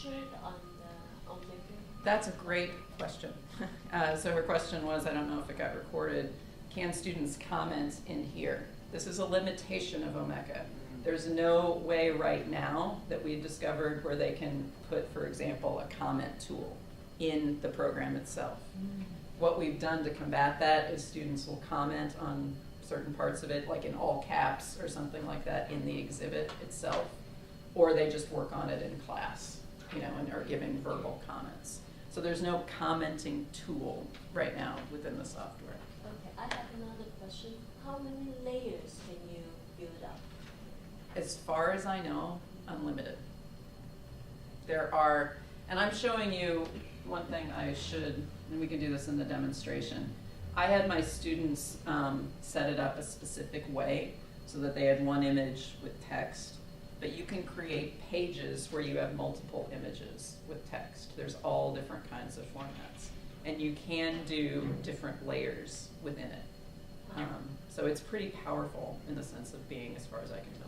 featured on the Maker? That's a great question. So her question was, I don't know if it got recorded, can students comment in here? This is a limitation of Omeka. There's no way right now that we've discovered where they can put, for example, a comment tool in the program itself. What we've done to combat that is students will comment on certain parts of it, like in all caps or something like that in the exhibit itself, or they just work on it in class, and are giving verbal comments. So there's no commenting tool right now within the software. Okay, I have another question. How many layers can you build up? As far as I know, unlimited. There are, and I'm showing you one thing I should, and we can do this in the demonstration. I had my students set it up a specific way so that they had one image with text, but you can create pages where you have multiple images with text. There's all different kinds of formats, and you can do different layers within it. So it's pretty powerful in the sense of being, as far as I can tell.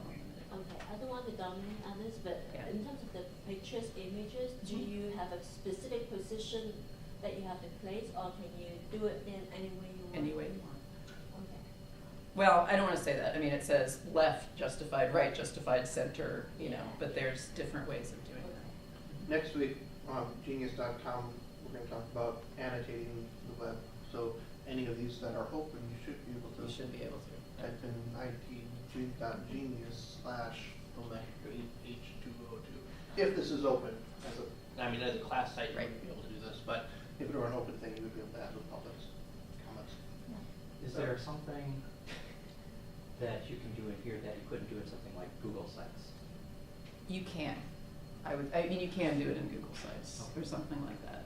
Okay, I don't want to dominate others, but Yeah. in terms of the pictures, images, do you have a specific position that you have to place, or can you do it in any way you want? Any way you want. Okay. Well, I don't want to say that. I mean, it says left justified, right justified, center, but there's different ways of doing that. Next week on genius.com, we're going to talk about annotating the web. So any of these that are open, you should be able to. You should be able to. Type in it.genius/Omeka H202. If this is open, as a class site, you Right. wouldn't be able to do this. But if it were an open thing, you would be able to add the public's comments. Is there something that you can do in here that you couldn't do in something like Google Sites? You can. You can do it in Google Sites or something like that.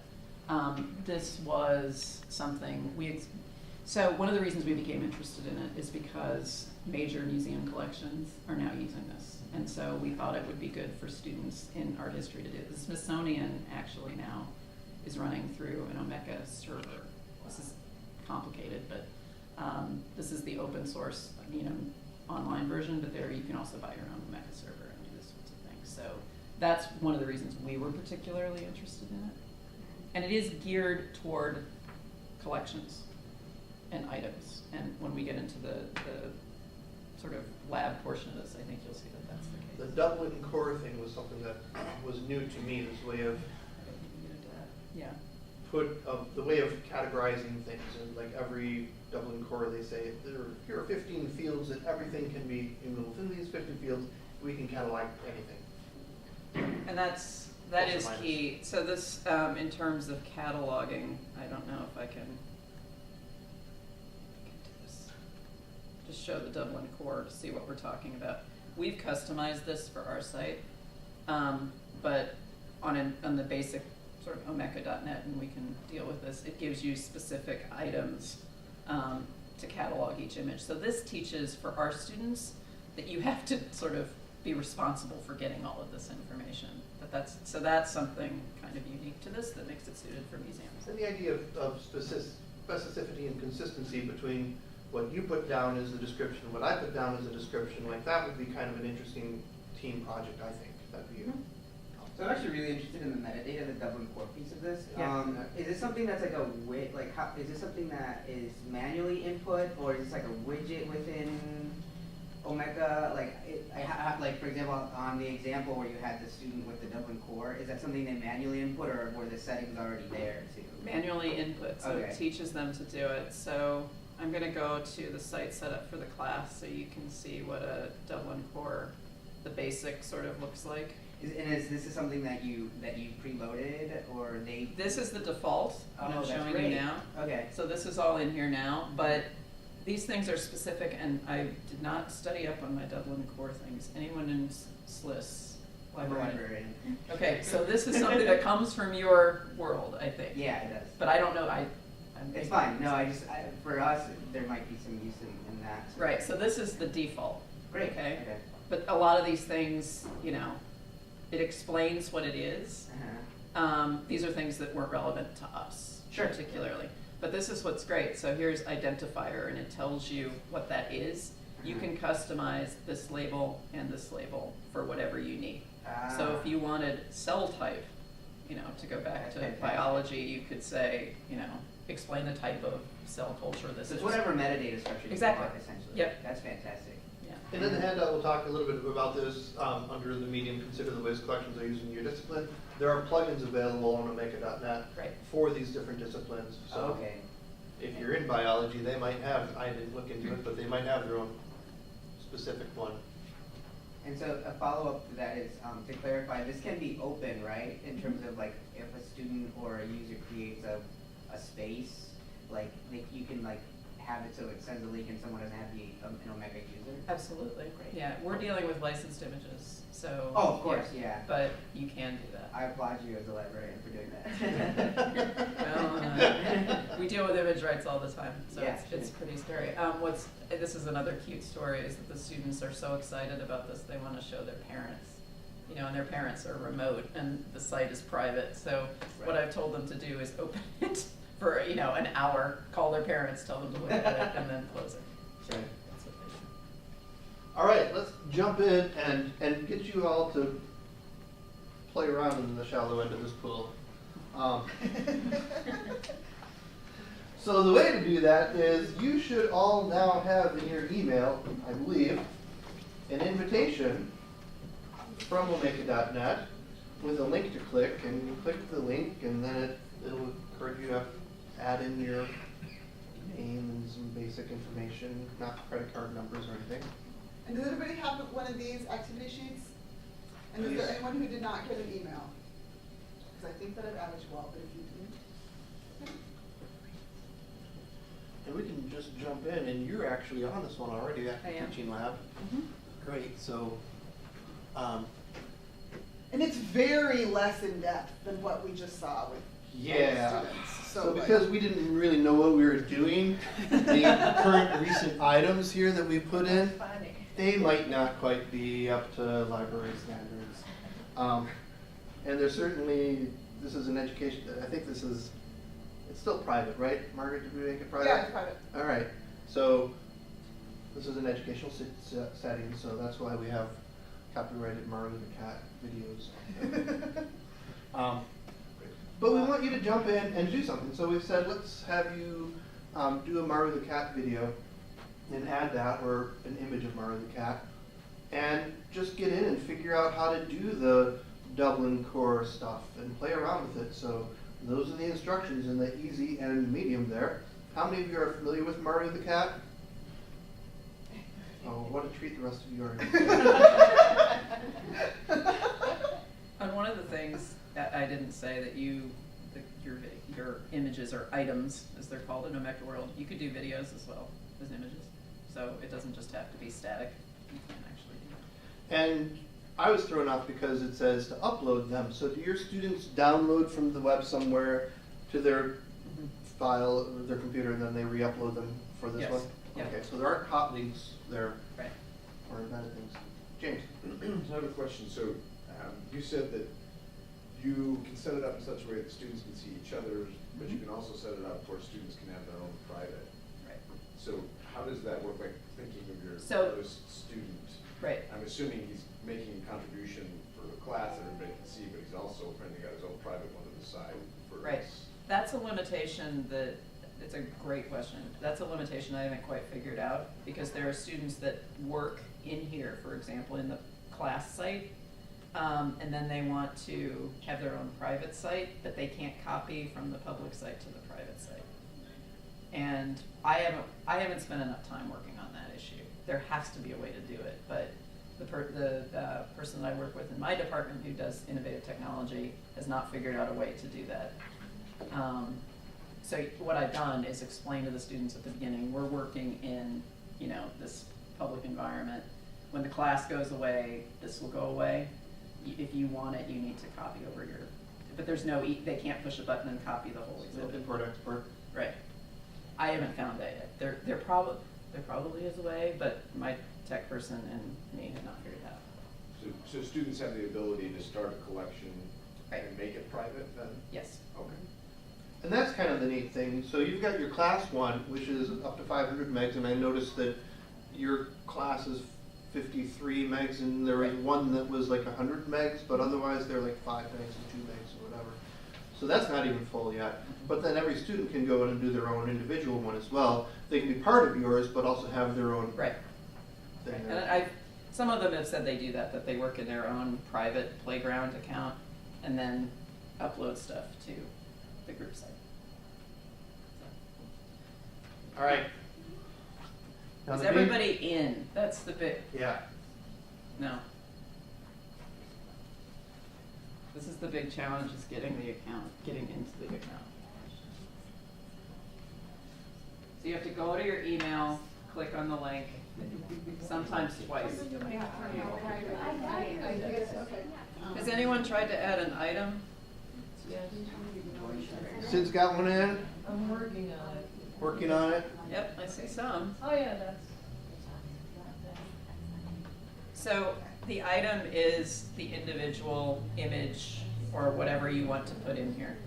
This was something so one of the reasons we became interested in it is because major museum collections are now using this. And so we thought it would be good for students in art history to do. The Smithsonian actually now is running through an Omeka server. This is complicated, but this is the open source, online version, but there you can also buy your own Omeka server and do this sorts of things. So that's one of the reasons we were particularly interested in it. And it is geared toward collections and items. And when we get into the sort of lab portion of this, I think you'll see that that's the case. The Dublin core thing was something that was new to me, this way of Yeah. the way of categorizing things. And like every Dublin core, they say here are 15 fields and everything can be within these 15 fields. We can catalog anything. And that Plus or is minus. key. So this, in terms of cataloging, I don't know if I can do this. Just show the Dublin core to see what we're talking about. We've customized this for our site, but on the basic sort of omeka.net, and we can deal with this, it gives you specific items to catalog each image. So this teaches for our students that you have to sort of be responsible for getting all of this information. So that's something kind of unique to this that makes it suited for museums. And the idea of specificity and consistency between what you put down as a description and what I put down as a description, like that would be kind of an interesting team project, I think. That'd be So I'm actually really interested in the metadata, the Dublin core piece of this. Yeah. Is this something that's like is this something that is manually input, or is this like a widget within Omeka? Like for example, on the example where you had the student with the Dublin core, is that something they manually input, or were the settings already there too? Manually input, so Okay. it teaches them to do it. So I'm going to go to the site setup for the class so you can see what a Dublin core, the basic sort of looks like. Is this something that you preloaded, or they? This is the default that I'm that's showing great. you now. Okay. So this is all in here now, but these things are specific, and I did not study up on my Dublin core things. Anyone in SLIS? Librarian. Okay, so this is something that comes from your world, I think. Yeah, it does. But I don't know. It's fine. No, for us, there might be some use in that. Right. So this is the default. Great. Okay. But a lot of these things, it explains what it is. These are things that weren't relevant to us, Sure. particularly. But this is what's great. So here's identifier, and it tells you what that is. You can customize this label and this label for whatever you need. So if you wanted cell type you know, to go back to biology, you could say, you know, explain the type of cell culture this So is. it's whatever metadata structure you Exactly. want, essentially. Yep. That's fantastic. Yeah. And in the handout, we'll talk a little bit about this under the medium, consider the ways collections are used in your discipline. There are plugins available on omeka.net Right. for these different disciplines. So Okay. if you're in biology, they might have, I didn't look into it, but they might have their own specific one. And so a follow-up to that is, to clarify, this can be open, right? In terms of like, if a student or a user creates a space, like, you can like have it so it sends a link and someone doesn't have to be an Omeka user? Absolutely. Great. Yeah, we're dealing with licensed images, so. Oh, of course, yeah. But you can do that. I applaud you as a librarian for doing that. Well, we deal with image rights all the time, so Yeah, it's sure. pretty scary. This is another cute story, is that the students are so excited about this, they want to show their parents. You know, and their parents are remote, and the site is private, so what Right. I've told them to do is open it for, you know, an hour, call their parents, tell them to look at it, and then close it. Sure. That's what they do. All right, let's jump in and get you all to play around in the shallow end of this pool. So the way to do that is you should all now have in your email, I believe, an invitation from omeka.net with a link to click, and you click the link, and then it'll encourage you to add in your name and some basic information, not credit card numbers or anything. And does everybody have one of these activity sheets? And is there Please. anyone who did not get an email? Because I think that I've added you all, but if you didn't. And we can just jump in, and you're actually on this one already, that I am. teaching lab. Great, so, And it's very less in depth than what we just saw with yeah. students. So like- because we didn't really know what we were doing, the current recent items here that we put in, they might not quite be up to library standards. And there's certainly, this is an education, I think this is, it's still private, right? Margaret, did we make it private? Yeah, it's private. All right, so this is an educational setting, so that's why we have copyrighted Mario the Cat videos. But we want you to jump in and do something. So we said, let's have you do a Mario the Cat video and add that, or an image of Mario the Cat, and just get in and figure out how to do the Dublin core stuff and play around with it. So those are the instructions in the easy and medium there. How many of you are familiar with Mario the Cat? Oh, what a treat the rest of you are. And one of the things that I didn't say that your images or items, as they're called in Omeka world, you could do videos as well as images. So it doesn't just have to be static. You can actually do that. And I was thrown off because it says to upload them. So do your students download from the web somewhere to their file or their computer, and then they re-upload them for this Yes. one? Yeah. Okay, so there aren't hot links there Right. or embedded things. James? I have a question. So you said that you can set it up in such a way that students can see each other's, but you can also set it up where students can have their own private. Right. So how does that work? Like thinking of your So- host student. Right. I'm assuming he's making a contribution for the class that everybody can see, but he's also printing out his own private one to the side for Right. his. That's a limitation that, it's a great question. That's a limitation I haven't quite figured out, because there are students that work in here, for example, in the class site, and then they want to have their own private site, but they can't copy from the public site to the private site. And I haven't spent enough time working on that issue. There has to be a way to do it, but the person that I work with in my department who does innovative technology has not figured out a way to do that. So what I've done is explain to the students at the beginning, we're working in, you know, this public environment. When the class goes away, this will go away. If you want it, you need to copy over your, but there's no, they can't push a button and copy the whole exhibit. Import, export. Right. I haven't found that yet. There probably is a way, but my tech person and me have not figured it out. So students have the ability to start a collection Right. and make it private then? Yes. Okay. And that's kind of the neat thing. So you've got your class one, which is up to 500 megs, and I noticed that your class is 53 megs, and there was Right. one that was like 100 megs, but otherwise they're like 5 megs and 2 megs or whatever. So that's not even full yet. But then every student can go in and do their own individual one as well. They can be part of yours, but also have their own Right. thing And there. some of them have said they do that they work in their own private playground account and then upload stuff to the group site. All right. Now Is the main- everybody in? That's the big, Yeah. no. This is the big challenge, is getting into the account. So you have to go to your email, click on the link, sometimes twice. Has anyone tried to add an item? Sid's got one in, I'm working on it. working on it. Yep, I see some. Oh, yeah, that's. So the item is the individual image or whatever you want to put in here.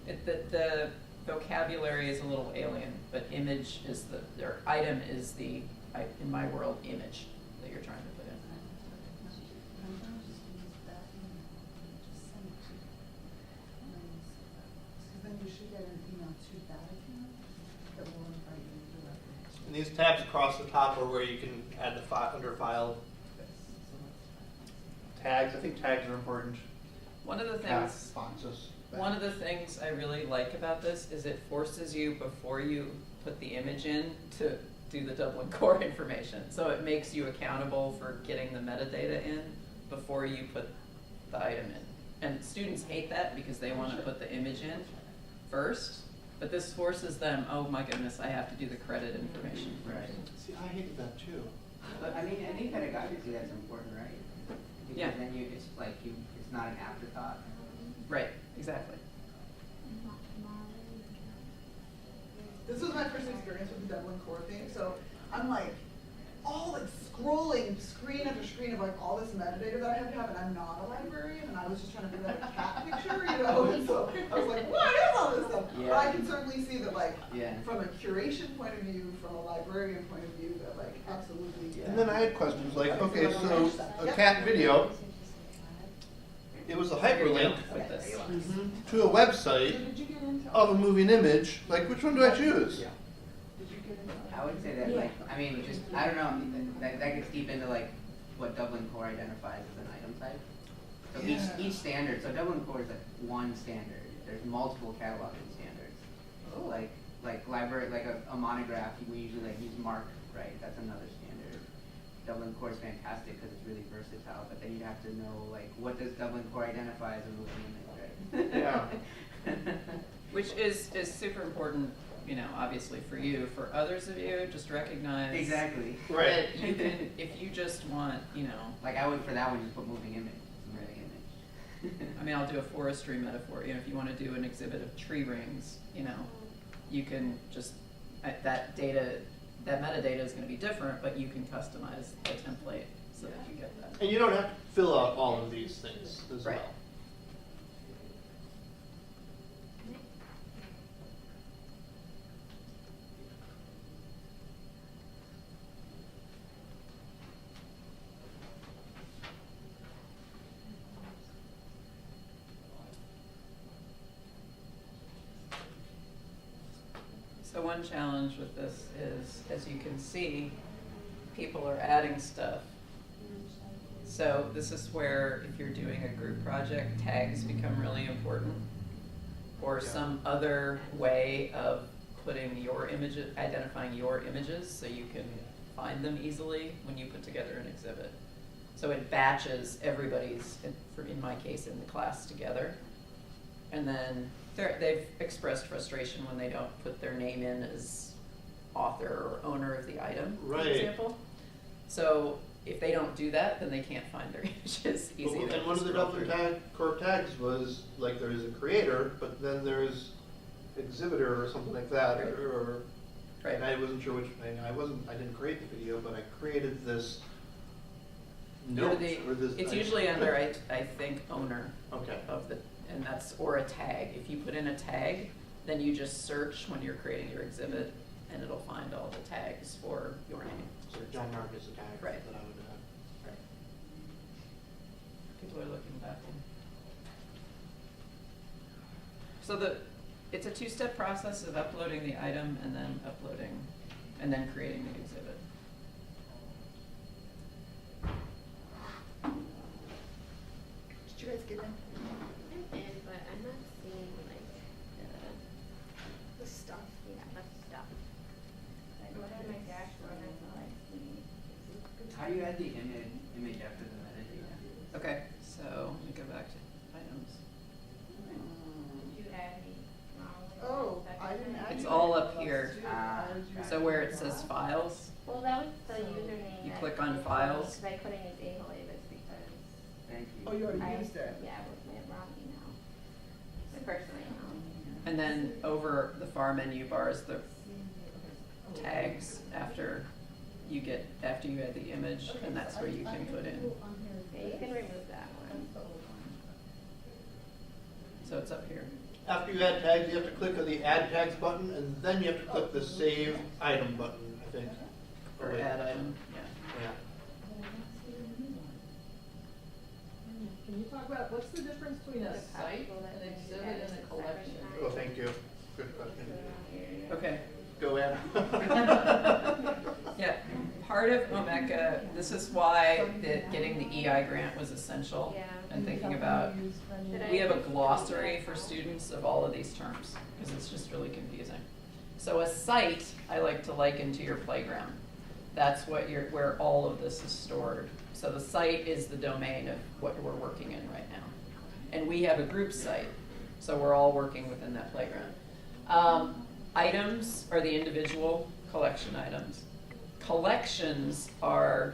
The vocabulary is a little alien, but image is or item is the, in my world, image that you're trying to put in. Then you should get an email to that account that will invite you directly. And these tabs across the top are where you can add the under file tags. I think tags are important. One of the Tags, things, boxes. one of the things I really like about this is it forces you, before you put the image in, to do the Dublin core information. So it makes you accountable for getting the metadata in before you put the item in. And students hate that because they want to put the image in first, but this forces them, oh my goodness, I have to do the credit information. Right. See, I hated that too. But I mean, any pedagogically that's important, right? Because Yeah. then it's like it's not an afterthought. Right, exactly. This was my first experience with the Dublin core thing, so I'm like, all like scrolling screen after screen of like all this metadata that I have to have, and I'm not a librarian, and I was just trying to figure out a cat picture, you know, and so I was like, what is all this stuff? Yeah. But I can certainly see that like, Yeah. from a curation point of view, from a librarian point of view, that like absolutely. Yeah. And then I had questions like, okay, Yeah. so a cat video, it was a hyperlink With this. to a website Did you get into? of a moving image. Like, which one do I choose? Yeah. Did you get into? I would say that, like, I mean, just, I don't know, that gets deep into like what Dublin core identifies as an item type. So Yeah. each standard, so Dublin core is like one standard. There's multiple cataloging standards. Oh. Like library, like a monograph, we usually like use MARC, right? That's another standard. Dublin core is fantastic because it's really versatile, but then you have to know like what does Dublin core identify as a moving image, right? Yeah. Which is super important, you know, obviously for you. For others of you, just recognize Exactly. Right. that you can, if you just want, you know, Like I would for that one just put moving image, moving image. I mean, I'll do a forestry metaphor. You know, if you want to do an exhibit of tree rings, you know, you can just, that metadata is going to be different, but you can customize the template so that you get that. And you don't have to fill out all of these things as Right. well. So one challenge with this is, as you can see, people are adding stuff. So this is where, if you're doing a group project, tags become really important. Or Yeah. some other way of putting your images, identifying your images so you can find them easily when you put together an exhibit. So it batches everybody's, in my case, in the class together. And then they've expressed frustration when they don't put their name in as author or owner of the item, for Right. example. So if they don't do that, then they can't find their images easy. But- They'll and one of just the scroll Dublin through. core tags was like there is a creator, but then there's exhibitor or something like that, Right. or Right. and I wasn't sure which. I didn't create the video, but I created this note or this. It's usually under, I think, owner Okay. of the, and that's, or a tag. If you put in a tag, then you just search when you're creating your exhibit, and it'll find all the tags for your name. So John I marked as a tag Right. that I would Right. People are looking back in. So it's a two-step process of uploading the item and then creating the exhibit. Did you guys get in? I'm in, but I'm not seeing like The stuff. the stuff. Like what on my dashboard, that's all I see. How do you add the image after the metadata? Okay, so let me go back to items. Did you add me wrong? Oh, I didn't add It's you. all up here. Ah, So where it says files, Well, that was the username. You that click on I files. Because I couldn't use Aholibus because Thank you. Oh, you already I, used it. yeah, with my wrong email. My personal email. and then over the far menu bar is the tags after you add the image, and that's where you can put in. Yeah, you can remove that one. So it's up here. After you add tags, you have to click on the Add Tags button, and then you have to click the Save Item button, I think. Or add item, yeah. Yeah. Can you talk about, what's the difference between a site, an exhibit, and a collection? Oh, thank you. Good question. Okay. Go ahead. Yeah, part of Omeka, this is why getting the EI grant was essential, Yeah. and thinking about, we have a glossary for students of all of these terms, because it's just really confusing. So a site, I like to liken to your playground. That's where all of this is stored. So the site is the domain of what we're working in right now. And we have a group site, so we're all working within that playground. Items are the individual collection items. Collections are,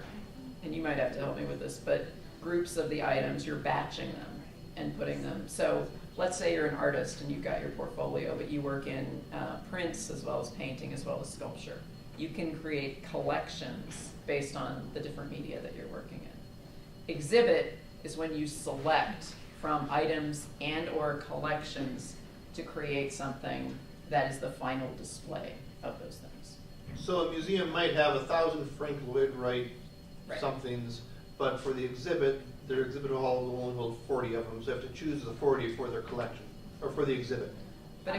and you might have to help me with this, but groups of the items, you're batching them and putting them. So let's say you're an artist and you've got your portfolio, but you work in prints as well as painting as well as sculpture. You can create collections based on the different media that you're working in. Exhibit is when you select from items and or collections to create something that is the final display of those things. So a museum might have 1,000 Frank Lloyd Wright Right. somethings, but for the exhibit, their exhibit hall will only hold 40 of them, so they have to choose the 40 for their collection, or for the exhibit. But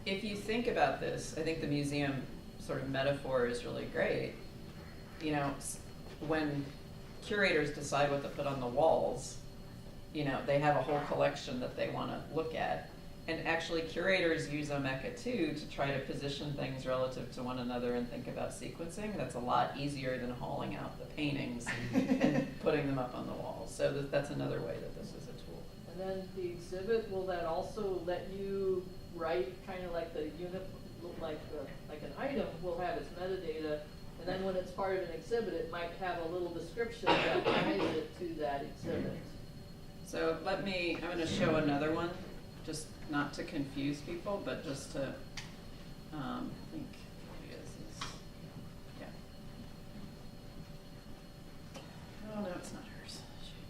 if you think about this, I think the museum sort of metaphor is really great. You know, when curators decide what to put on the walls, you know, they have a whole collection that they want to look at. And actually curators use Omeka too to try to position things relative to one another and think about sequencing. That's a lot easier than hauling out the paintings and putting them up on the walls. So that's another way that this is a tool. And then the exhibit, will that also let you write kind of like the unit, like an item will have its metadata, and then when it's part of an exhibit, it might have a little description that ties it to that exhibit. So I'm going to show another one, just not to confuse people, but just to, I think, maybe this is, yeah. Oh, no, it's not hers. Shoot.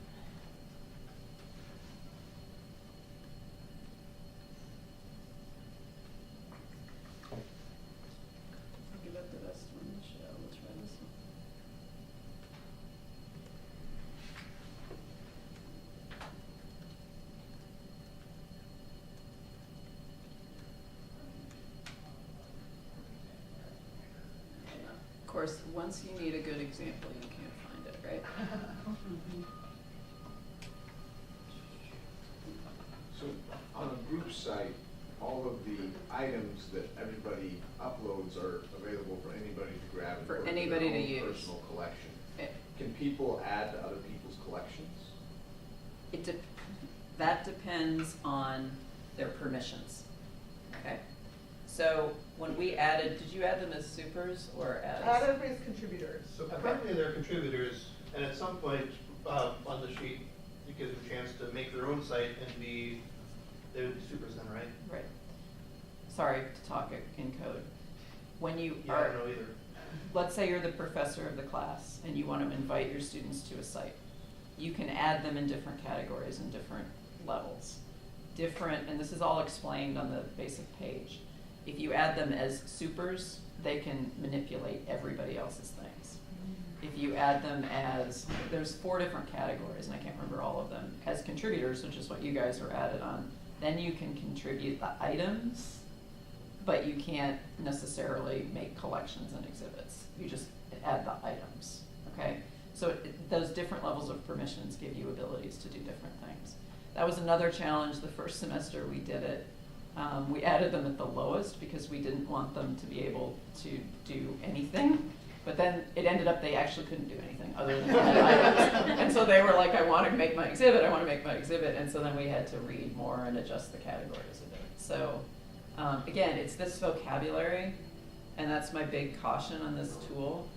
I'll give it the best one to show. We'll try this one. Of course, once you need a good example, you can't find it, right? So on a group site, all of the items that everybody uploads are available for anybody to grab and For put in anybody their to own use. personal collection. Eh. Can people add to other people's collections? That depends on their permissions, okay? So when we added, did you add them as supers or as? Add everybody's contributors. So currently they're contributors, and at some point on the sheet, you give them a chance to make their own site and they would be supers then, right? Right. Sorry to talk in code. When you Yeah, I don't know either. let's say you're the professor of the class and you want to invite your students to a site. You can add them in different categories and different levels. And this is all explained on the basic page. If you add them as supers, they can manipulate everybody else's things. you add them as, there's 4 different categories, and I can't remember all of them, as contributors, which is what you guys were added on. Then you can contribute the items, but you can't necessarily make collections and exhibits. You just add the items, okay? So those different levels of permissions give you abilities to do different things. That was another challenge the first semester we did it. We added them at the lowest because we didn't want them to be able to do anything. But then it ended up they actually couldn't do anything other than add items. And so they were like, I want to make my exhibit, I want to make my exhibit. And so then we had to read more and adjust the categories a bit. So again, it's this vocabulary, and that's my big caution on this tool.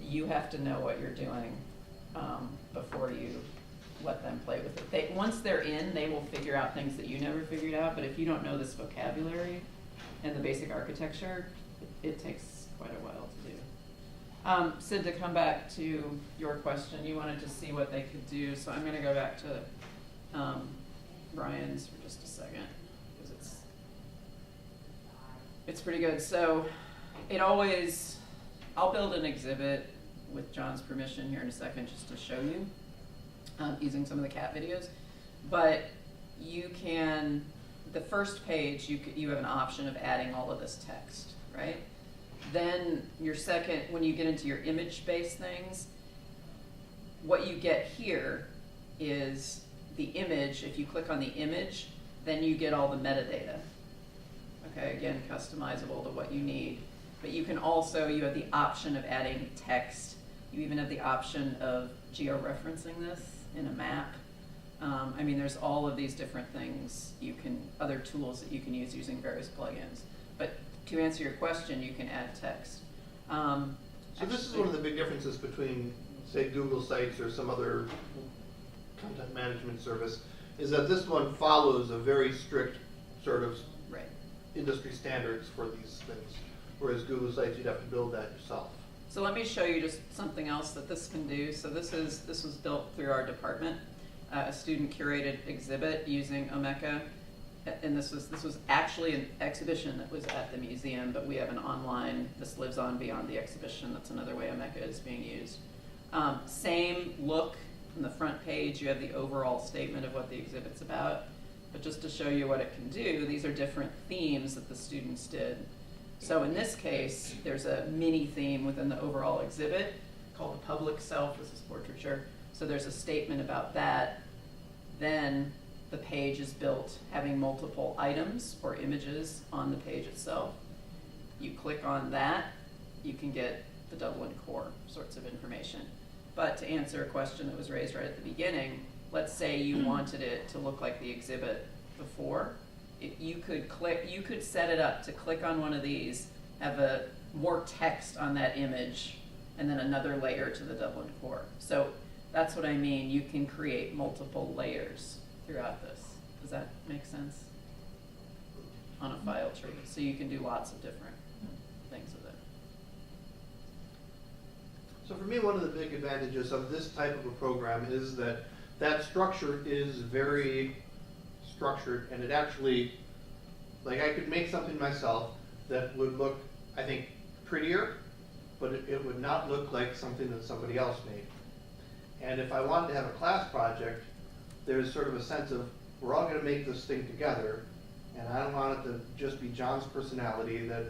You have to know what you're doing before you let them play with it. Once they're in, they will figure out things that you never figured out, but if you don't know this vocabulary and the basic architecture, it takes quite a while to do. Sid, to come back to your question, you wanted to see what they could do, so I'm going to go back to Brian's for just a second, because it's pretty good. So I'll build an exhibit with John's permission here in a second just to show you. Using some of the cat videos, but you can, the first page, you have an option of adding all of this text, right? Then your second, when you get into your image-based things, what you get here is the image. If you click on the image, then you get all the metadata. Okay, again, customizable to what you need. But you can also, you have the option of adding text. You even have the option of georeferencing this in a map. I mean, there's all of these different things other tools that you can use using various plugins. But to answer your question, you can add text. So this is one of the big differences between, say, Google Sites or some other content management service, is that this one follows a very strict sort of industry standards for these things, whereas Google Sites, you'd have to build that yourself. So let me show you just something else that this can do. So this was built through our department, a student-curated exhibit using Omeka, and this was actually an exhibition that was at the museum, but we have an online. This lives on beyond the exhibition. That's another way Omeka is being used. Same look on the front page. You have the overall statement of what the exhibit's about, but just to show you what it can do, these are different themes that the students did. So in this case, there's a mini theme within the overall exhibit called the public self. This is portraiture. So there's a statement about that. Then the page is built having multiple items or images on the page itself. You click on that, you can get the Dublin core sorts of information. But to answer a question that was raised right at the beginning, let's say you wanted it to look like the exhibit before. You could set it up to click on one of these, have more text on that image, and then another layer to the Dublin core. So that's what I mean. You can create multiple layers throughout this. Does that make sense? On a file tree. So you can do lots of different things with it. So for me, one of the big advantages of this type of a program is that structure is very structured, and it actually, like, I could make something myself that would look, I think, prettier, but it would not look like something that somebody else made. And if I wanted to have a class project, there's sort of a sense of, we're all going to make this thing together, and I don't want it to just be John's personality that,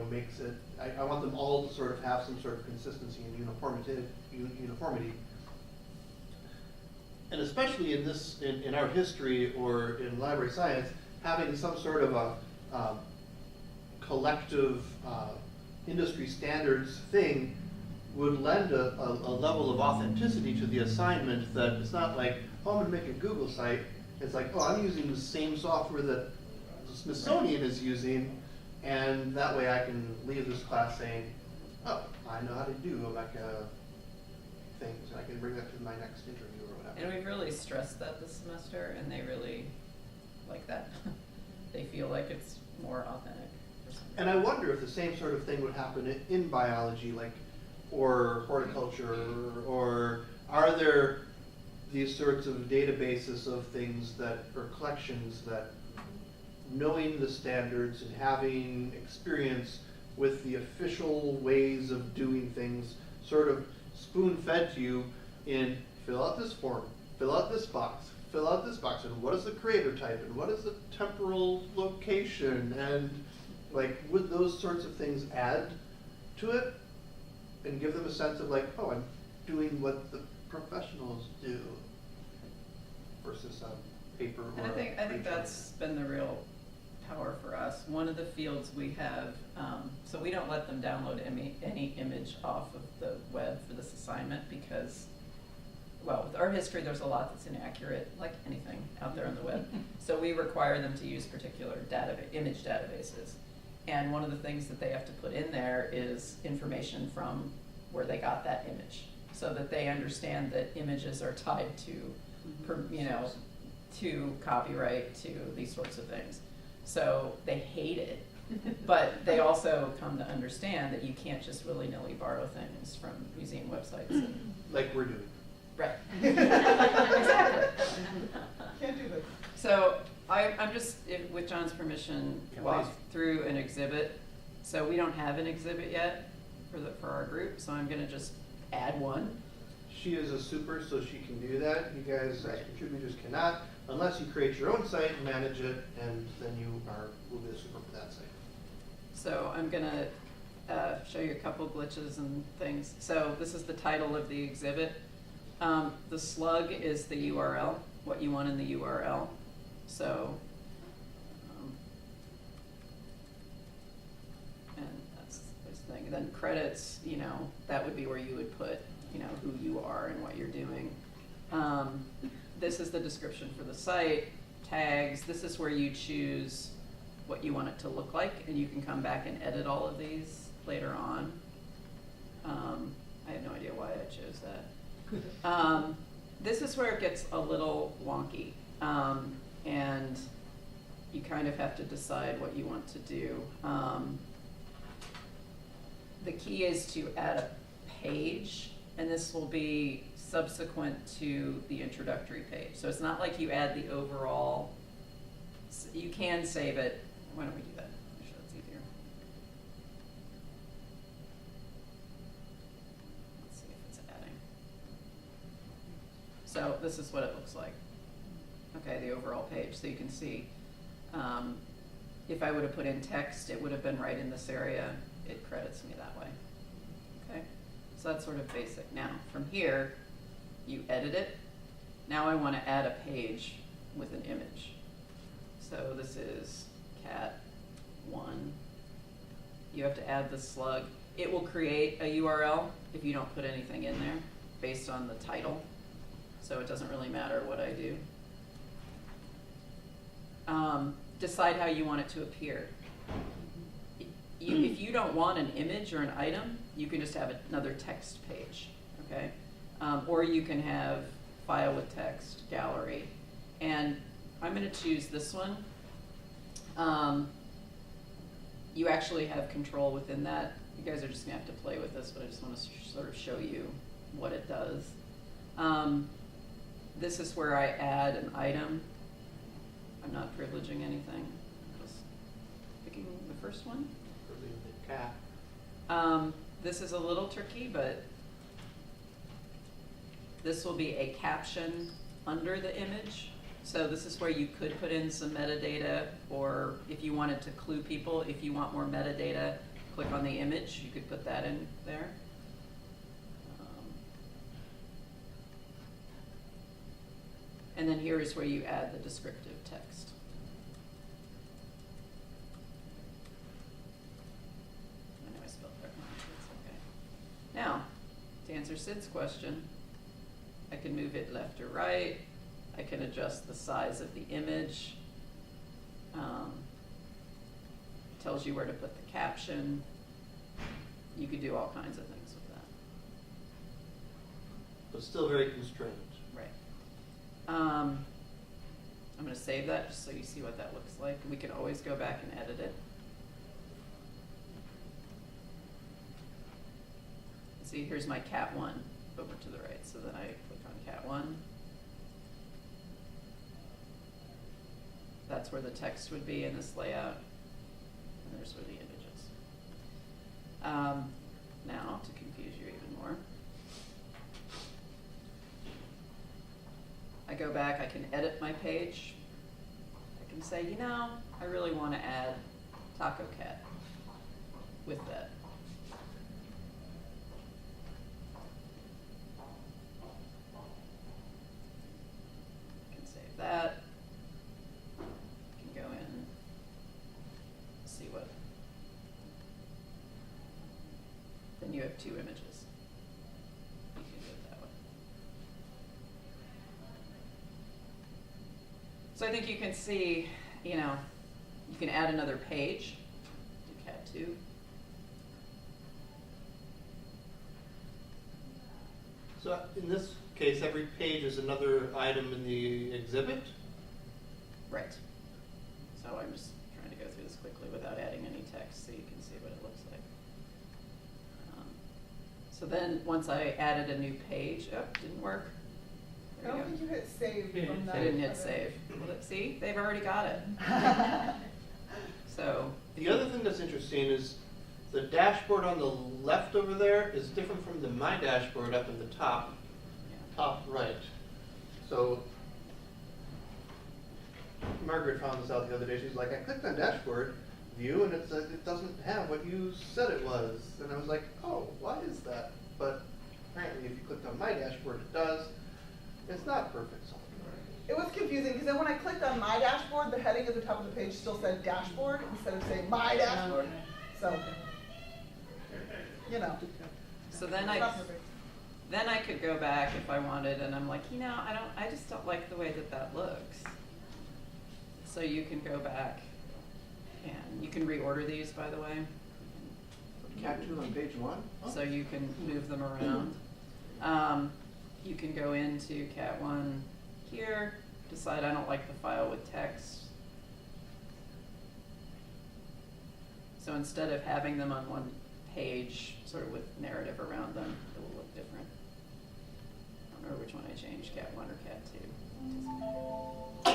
makes it, I want them all to sort of have some sort of consistency and uniformity. And especially in our history or in library science, having some sort of a collective industry standards thing would lend a level of authenticity to the assignment that it's not like, oh, I'm going to make a Google site. It's like, oh, I'm using the same software that the Smithsonian is using, and that way I can leave this class saying, oh, I know how to do Omeka things, and I can bring that to my next interview or whatever. And we've really stressed that this semester, and they really like that. They feel like it's more authentic. And I wonder if the same sort of thing would happen in biology, or horticulture, or are there these sorts of databases of things or collections that, knowing the standards and having experience with the official ways of doing things, sort of spoon-fed to you in fill out this form, fill out this box, fill out this box, and what is the creator type, and what is the temporal location, and like, would those sorts of things add to it and give them a sense of like, oh, I'm doing what the professionals do versus paper or. And I think that's been the real power for us. One of the fields we have, so we don't let them download any image off of the web for this assignment because, well, with art history, there's a lot that's inaccurate, like anything out there on the web. So we require them to use particular image databases. And one of the things that they have to put in there is information from where they got that image, so that they understand that images are tied to, to copyright, to these sorts of things. So they hate it, but they also come to understand that you can't just willy-nilly borrow things from museum websites. And, like we're doing. right. Exactly. Can't do this. So I'm just, with John's permission, walk through an exhibit. So we don't have an exhibit yet for our group, so I'm gonna just add one. She is a super, so she can do that. You guys, as contributors, cannot, unless you create your own site and manage it, and then will be the super for that site. So I'm gonna show you a couple glitches and things. So this is the title of the exhibit. The slug is the URL, what you want in the URL. So, and that's this thing. And then credits, that would be where you would put, who you are and what you're doing. This is the description for the site. Tags, this is where you choose what you want it to look like, and you can come back and edit all of these later on. I have no idea why I chose that. This is where it gets a little wonky, and you kind of have to decide what you want to do. The key is to add a page, and this will be subsequent to the introductory page. So it's not like you add the overall, you can save it. Why don't we do that? I'm sure that's easier. Let's see if it's adding. So this is what it looks like. Okay, the overall page. So you can see, if I would have put in text, it would have been right in this area. It credits me that way. Okay, so that's sort of basic. Now, from here, you edit it. Now I want to add a page with an image. So this is cat 1. You have to add the slug. It will create a URL if you don't put anything in there based on the title. So it doesn't really matter what I do. Decide how you want it to appear. If you don't want an image or an item, you can just have another text page, okay? Or you can have file with text, gallery. And I'm gonna choose this one. You actually have control within that. You guys are just gonna have to play with this, but I just wanna sort of show you what it does. This is where I add an item. I'm not privileging anything, I'm just picking the first one. Cat. This is a little tricky, but this will be a caption under the image. So this is where you could put in some metadata, or if you wanted to clue people, if you want more metadata, click on the image, you could put that in there. And then here is where you add the descriptive text. I know I spelled that wrong, but it's okay. Now, to answer Sid's question, I can move it left or right. I can adjust the size of the image. Tells you where to put the caption. You could do all kinds of things with that. But still very constrained. Right. I'm going to save that just so you see what that looks like. We can always go back and edit it. See, here's my cat 1 over to the right. So then I click on cat 1. That's where the text would be in this layout. And there's where the image is. Now, to confuse you even more, go back, I can edit my page. I can say, I really want to add Taco Cat with that. I can save that. I can go in, see what. Then you have 2 images. You can do it that way. So I think you can see, you can add another page, do cat 2. So in this case, every page is another item in the exhibit? Right. So I'm just trying to go through this quickly without adding any text so you can see what it looks like. So then once I added a new page, didn't work. I There you don't go. think you hit save from that. I didn't hit save. Well, see, they've already got it. So. The other thing that's interesting is the dashboard on the left over there is different from the My Dashboard up in the top right. So Margaret found this out the other day. She's like, I clicked on dashboard view and it says it doesn't have what you said it was. And I was like, oh, why is that? But apparently if you clicked on My Dashboard, it does. It's not perfect software. It was confusing because then when I clicked on my dashboard, the heading at the top of the page still said dashboard instead of saying my dashboard. So, So then it's not perfect. then I could go back if I wanted, and I'm like, I just don't like the way that looks. So you can go back, and you can reorder these, by the way. Cat 2 on page 1? So you can move them around. You can go into Cat 1 here, decide I don't like the file with text. So instead of having them on one page, sort of with narrative around them, it will look different. I don't remember which one I changed, Cat 1 or Cat 2.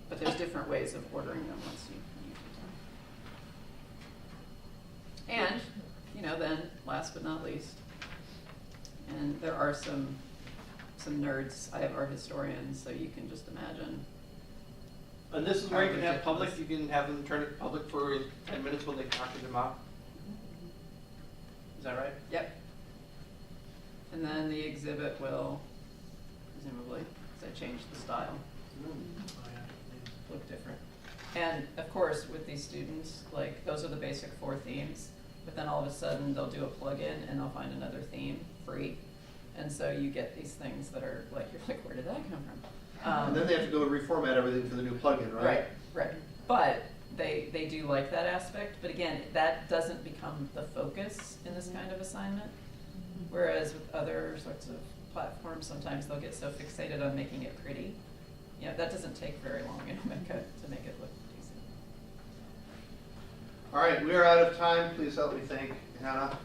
But there's different ways of ordering them once you use them. And, then last but not least, and there are some nerds, I have art historians, so you can just imagine. And this is where you can have public, you can have them turn it public for 10 minutes when they talk to them out. Is that right? Yep. And then the exhibit will, presumably, because I changed the style, look different. And of course, with these students, like, those are the basic 4 themes, but then all of a sudden they'll do a plugin and they'll find another theme free. And so you get these things that are like, you're like, where did that come from? And then they have to go reformat everything for the new plugin, right? Right. But they do like that aspect. But again, that doesn't become the focus in this kind of assignment. Whereas with other sorts of platforms, sometimes they'll get so fixated on making it pretty. That doesn't take very long in Omeka to make it look decent. All right, we are out of time. Please help me thank Hannah.